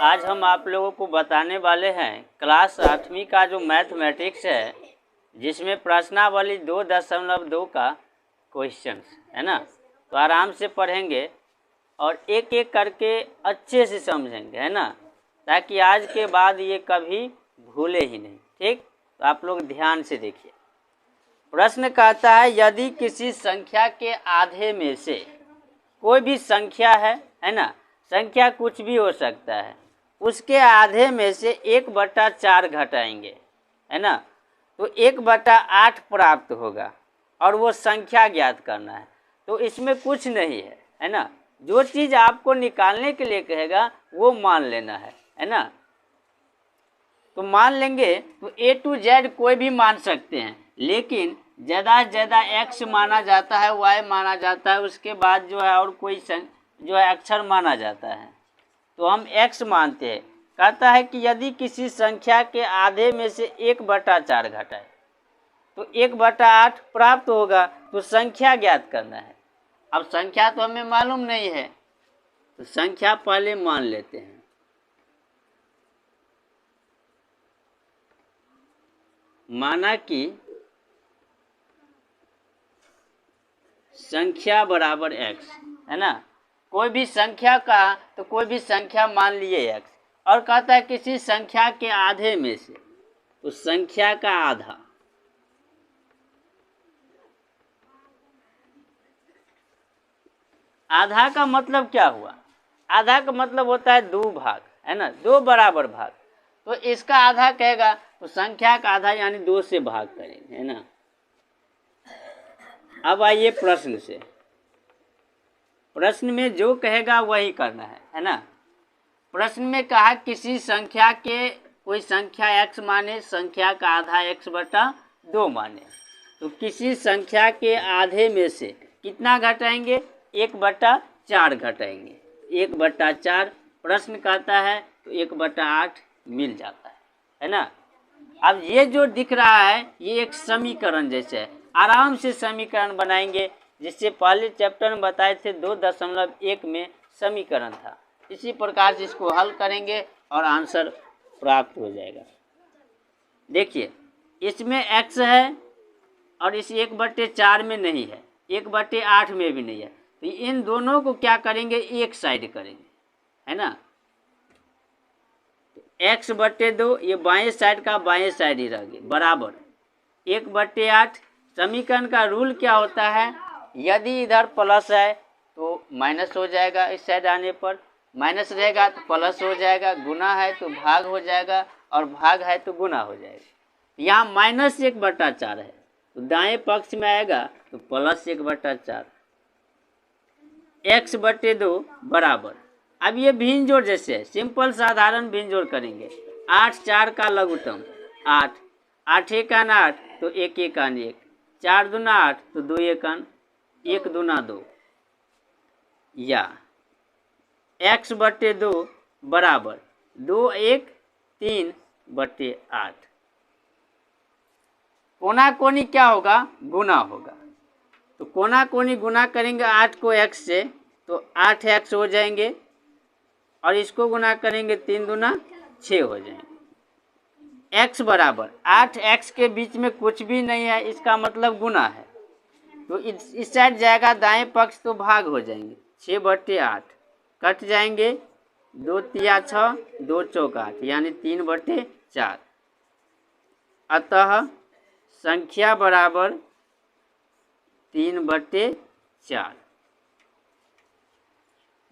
आज हम आप लोगों को बताने वाले हैं क्लास 8वीं का जो मैथमेटिक्स है, जिसमें प्रश्नावली 2.2 का क्वेश्चंस है ना। तो आराम से पढ़ेंगे और एक एक करके अच्छे से समझेंगे, है ना, ताकि आज के बाद ये कभी भूले ही नहीं। ठीक, तो आप लोग ध्यान से देखिए। प्रश्न कहता है यदि किसी संख्या के आधे में से कोई भी संख्या है ना, संख्या कुछ भी हो सकता है, उसके आधे में से 1/4 घटाएंगे, है ना, तो 1/8 प्राप्त होगा और वो संख्या ज्ञात करना है। तो इसमें कुछ नहीं है ना, जो चीज़ आपको निकालने के लिए कहेगा वो मान लेना है ना। तो मान लेंगे तो A to Z कोई भी मान सकते हैं, लेकिन ज़्यादा से ज़्यादा X माना जाता है, Y माना जाता है, उसके बाद जो है और कोई जो है अक्षर माना जाता है, तो हम X मानते हैं। कहता है कि यदि किसी संख्या के आधे में से 1/4 घटाए तो 1/8 प्राप्त होगा, तो संख्या ज्ञात करना है। अब संख्या तो हमें मालूम नहीं है, तो संख्या पहले मान लेते हैं। माना कि संख्या बराबर x, है ना, कोई भी संख्या का तो कोई भी संख्या मान लिए x, और कहता है किसी संख्या के आधे में से, तो संख्या का आधा, आधा का मतलब क्या हुआ? आधा का मतलब होता है 2 भाग, है ना, 2 बराबर भाग। तो इसका आधा कहेगा तो संख्या का आधा यानी 2 से भाग करेंगे, है ना। अब आइए प्रश्न से। प्रश्न में जो कहेगा वही करना है ना। प्रश्न में कहा किसी संख्या के कोई संख्या x माने, संख्या का आधा x/2 माने, तो किसी संख्या के आधे में से कितना घटाएंगे? 1/4 घटाएंगे। 1/4 प्रश्न कहता है तो 1/8 मिल जाता है ना। अब ये जो दिख रहा है ये एक समीकरण जैसे है, आराम से समीकरण बनाएंगे, जिससे पहले चैप्टर में बताए थे 2.1 में समीकरण था। इसी प्रकार से इसको हल करेंगे और आंसर प्राप्त हो जाएगा। देखिए इसमें x है और इस 1/4 में नहीं है, 1/8 में भी नहीं है, तो इन दोनों को क्या करेंगे? एक साइड करेंगे, है ना। x/2 ये बाएं साइड का बाएं साइड ही रह गया, बराबर 1/8। समीकरण का रूल क्या होता है? यदि इधर प्लस है तो माइनस हो जाएगा, इस साइड आने पर माइनस रहेगा तो प्लस हो जाएगा, गुना है तो भाग हो जाएगा और भाग है तो गुना हो जाएगा। यहाँ -1/4 है तो दाएं पक्ष में आएगा तो +1/4 x/2 बराबर। अब ये भिन्न जोड़ जैसे है, सिंपल साधारण भिन्न जोड़ करेंगे। 8 4 का लघुत्तम 8, 8 1 8 तो 1 1 1, 4 दूना 8 तो 2 1 1 दूना 2, या x/2 बराबर 2 1 3/8। कोना कोनी क्या होगा? गुना होगा। तो कोना कोनी गुना करेंगे 8 को x से तो 8x हो जाएंगे, और इसको गुना करेंगे 3 दूना 6 हो जाएंगे। x बराबर 8x के बीच में कुछ भी नहीं है, इसका मतलब गुना है, तो इस साइड जाएगा दाएं पक्ष तो भाग हो जाएंगे। 6/8 कट जाएंगे, 2 तिया 6, 2 चौक 8 यानी 3/4। अतः संख्या बराबर 3/4।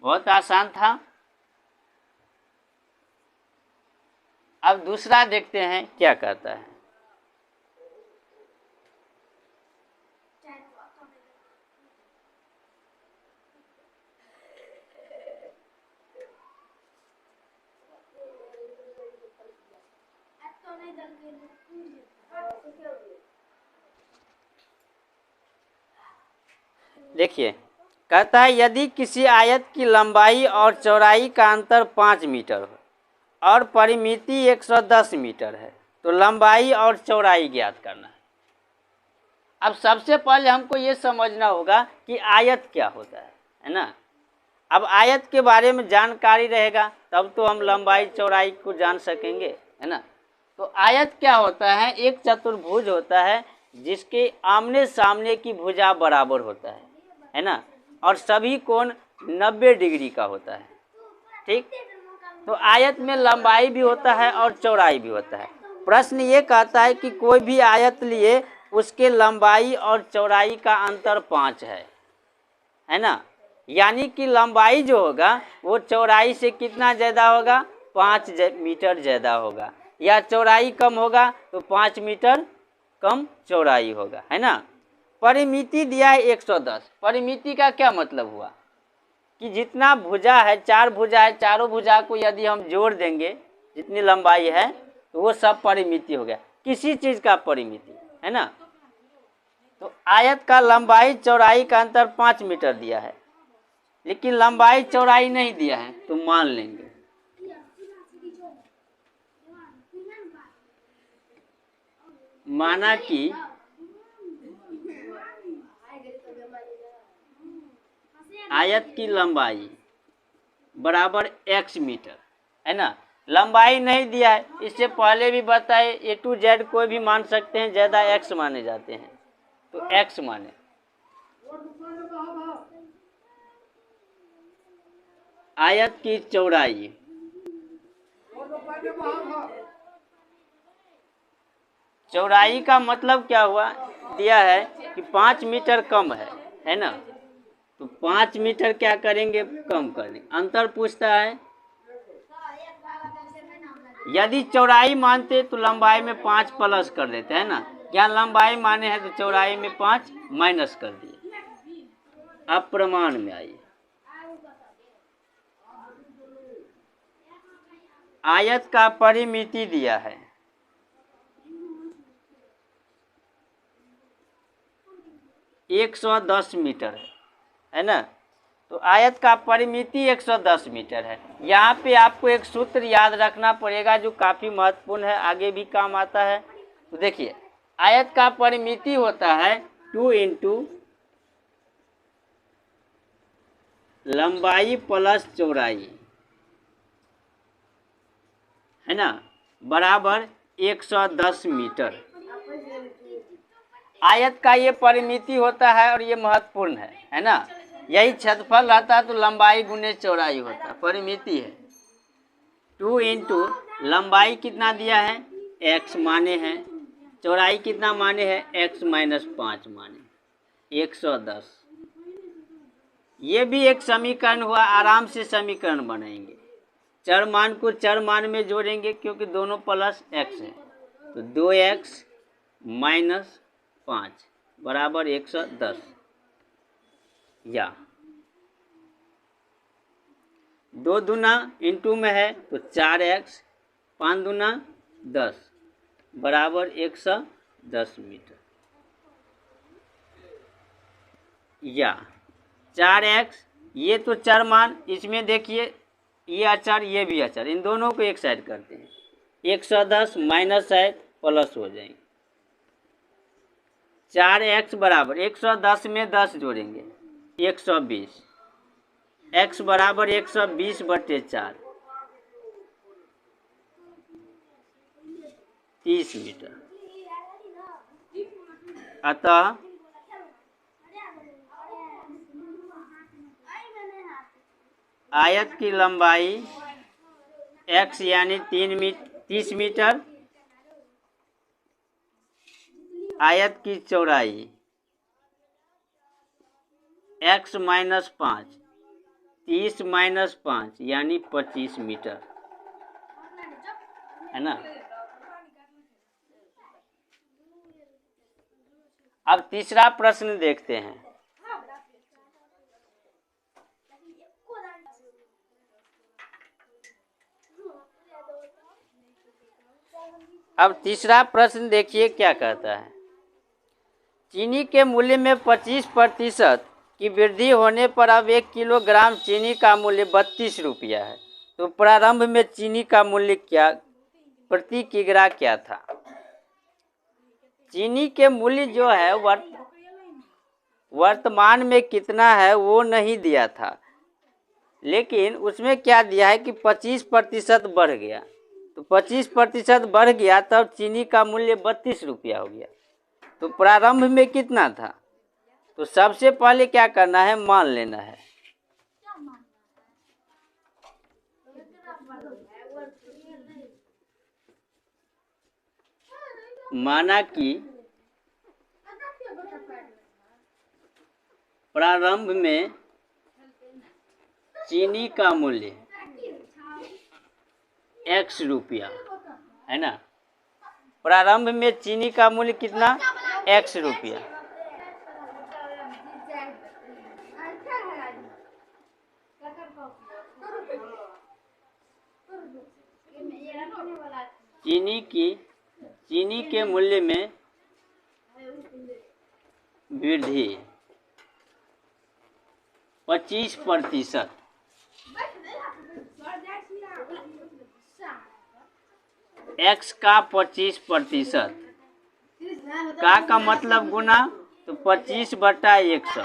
बहुत आसान था। अब दूसरा देखते हैं क्या कहता है। देखिए कहता है यदि किसी आयत की लंबाई और चौड़ाई का अंतर 5 मीटर हो और परिमिति 110 मीटर है, तो लंबाई और चौड़ाई ज्ञात करना है। अब सबसे पहले हमको ये समझना होगा कि आयत क्या होता है ना। अब आयत के बारे में जानकारी रहेगा तब तो हम लंबाई चौड़ाई को जान सकेंगे, है ना। तो आयत क्या होता है, एक चतुर्भुज होता है जिसके आमने सामने की भुजा बराबर होता है ना, और सभी कोण 90 डिग्री का होता है। ठीक, तो आयत में लंबाई भी होता है और चौड़ाई भी होता है। प्रश्न ये कहता है कि कोई भी आयत लिए उसके लंबाई और चौड़ाई का अंतर 5 है ना, यानी कि लंबाई जो होगा वो चौड़ाई से कितना ज़्यादा होगा, 5 मीटर ज़्यादा होगा, या चौड़ाई कम होगा तो 5 मीटर कम चौड़ाई होगा, है ना। परिमिति दिया है 110। परिमिति का क्या मतलब हुआ कि जितना भुजा है, 4 भुजा है, चारों भुजा को यदि हम जोड़ देंगे जितनी लंबाई है तो वो सब परिमिति हो गया, किसी चीज़ का परिमिति, है ना। तो आयत का लंबाई चौड़ाई का अंतर 5 मीटर दिया है, लेकिन लंबाई चौड़ाई नहीं दिया है, तो मान लेंगे। माना कि आयत की लंबाई बराबर x मीटर, है ना। लंबाई नहीं दिया है, इससे पहले भी बताए A to Z कोई भी मान सकते हैं, ज़्यादा x माने जाते हैं, तो x माने। आयत की चौड़ाई चौड़ाई का मतलब क्या हुआ, दिया है कि 5 मीटर कम है ना, तो 5 मीटर क्या करेंगे, कम करेंगे। अंतर पूछता है, यदि चौड़ाई मानते तो लंबाई में 5 प्लस कर देते, है ना। यहाँ लंबाई माने हैं तो चौड़ाई में 5 माइनस कर दिए। अब प्रमाण में आइए। आयत का परिमिति दिया है 110 मीटर, है ना। तो आयत का परिमिति 110 मीटर है। यहाँ पे आपको एक सूत्र याद रखना पड़ेगा जो काफ़ी महत्वपूर्ण है, आगे भी काम आता है। तो देखिए, आयत का परिमिति होता है 2 इंटू लंबाई प्लस चौड़ाई, है ना, बराबर 110 मीटर। आयत का ये परिमिति होता है और ये महत्वपूर्ण है ना। यही क्षेत्रफल रहता है तो लंबाई गुने चौड़ाई होता है, परिमिति है। 2 इंटू लंबाई कितना दिया है, x माने हैं, चौड़ाई कितना माने हैं, x माइनस 5 माने, 110। ये भी एक समीकरण हुआ, आराम से समीकरण बनाएंगे। चर मान को चर मान में जोड़ेंगे क्योंकि दोनों प्लस x है, तो 2x माइनस 5 बराबर 110, या 2 दूना इंटू में है तो 4x, 5 दूना 10 बराबर 110 मीटर, या 4x, ये तो चर मान, इसमें देखिए ये अचर ये भी अचर, इन दोनों को एक साइड करते हैं, 110 माइनस है प्लस हो जाएंगे। 4x बराबर 110 में 10 जोड़ेंगे 120, x बराबर 120/4 30 मीटर। अतः आयत की लंबाई x यानी 30 मीटर, आयत की चौड़ाई x माइनस 5, 30 माइनस 5 यानी 25 मीटर, है ना। अब तीसरा प्रश्न देखते हैं। अब तीसरा प्रश्न देखिए क्या कहता है। चीनी के मूल्य में 25% की वृद्धि होने पर अब 1 किलोग्राम चीनी का मूल्य 32 रुपया है, तो प्रारंभ में चीनी का मूल्य क्या प्रति किग्रा क्या था। चीनी के मूल्य जो है वर्तमान में कितना है वो नहीं दिया था, लेकिन उसमें क्या दिया है कि 25% बढ़ गया, तो 25% बढ़ गया तब चीनी का मूल्य 32 रुपया हो गया। तो प्रारंभ में कितना था? तो सबसे पहले क्या करना है, मान लेना है। माना कि प्रारंभ में चीनी का मूल्य x रुपया है ना। प्रारंभ में चीनी का मूल्य कितना? x रुपया। चीनी के मूल्य में वृद्धि 25%। x का 25% का मतलब गुना, तो 25/100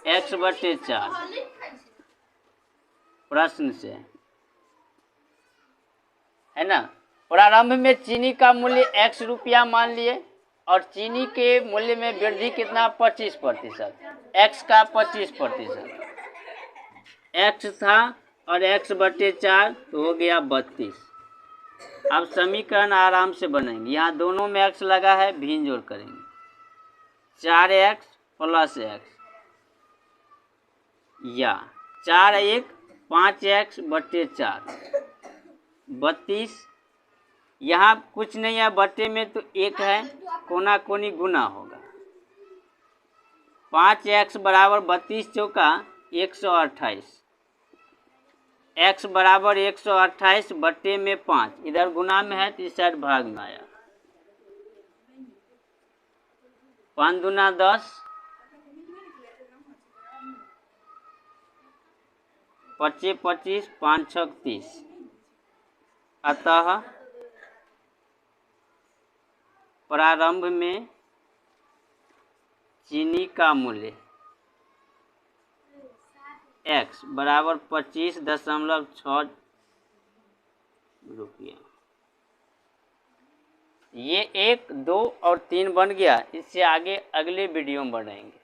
x/4 प्रश्न से है ना। प्रारंभ में चीनी का मूल्य x रुपया मान लिए और चीनी के मूल्य में वृद्धि कितना? 25%। x का 25% x था और x/4 तो हो गया 32। अब समीकरण आराम से बनेंगे। यहाँ दोनों में x लगा है, भिन्न जोड़ करेंगे। 4x + x या 4×1 5x/4 32। यहाँ कुछ नहीं है बट्टे में, तो 1 है, कोना कोनी गुना होगा। 5x = 32 चौका 128, x = 128 बट्टे में 5, इधर गुना में है तो इस साइड भाग में आया। 5 दूना 10, 25 25, 5 6 30। अतः प्रारंभ में चीनी का मूल्य x = 25.6 रुपया। ये 1 2 और 3 बन गया। इससे आगे अगले वीडियो में बढ़ेंगे।